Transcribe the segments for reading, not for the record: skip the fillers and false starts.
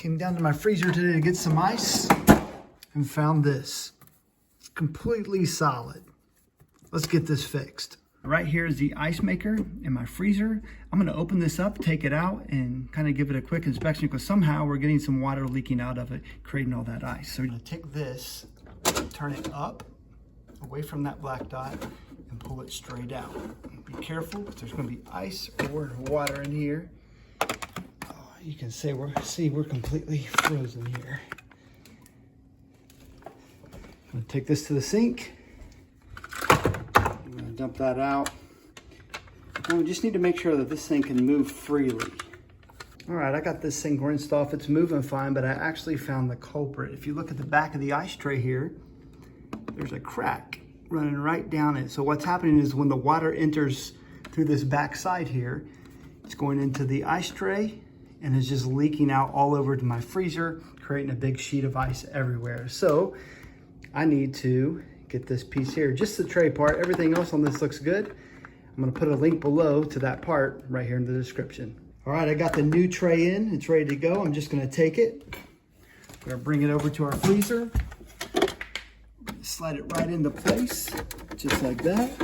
Came down to my freezer today to get some ice and found this. It's completely solid. Let's get this fixed. Right here is the ice maker in my freezer. I'm gonna open this up, take it out, and kind of give it a quick inspection because somehow we're getting some water leaking out of it, creating all that ice. So we're gonna take this, turn it up, away from that black dot, and pull it straight out. Be careful, because there's gonna be ice or water in here. You can see we're completely frozen here. I'm gonna take this to the sink. I'm gonna dump that out. And we just need to make sure that this thing can move freely. All right, I got this thing rinsed off. It's moving fine, but I actually found the culprit. If you look at the back of the ice tray here, there's a crack running right down it. So what's happening is when the water enters through this back side here, it's going into the ice tray and is just leaking out all over to my freezer, creating a big sheet of ice everywhere. So I need to get this piece here, just the tray part. Everything else on this looks good. I'm gonna put a link below to that part right here in the description. All right, I got the new tray in. It's ready to go. I'm just gonna take it. I'm gonna bring it over to our freezer. Slide it right into place, just like that.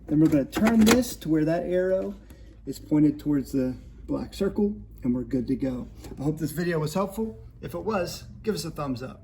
Then we're gonna turn this to where that arrow is pointed towards the black circle, and we're good to go. I hope this video was helpful. If it was, give us a thumbs up.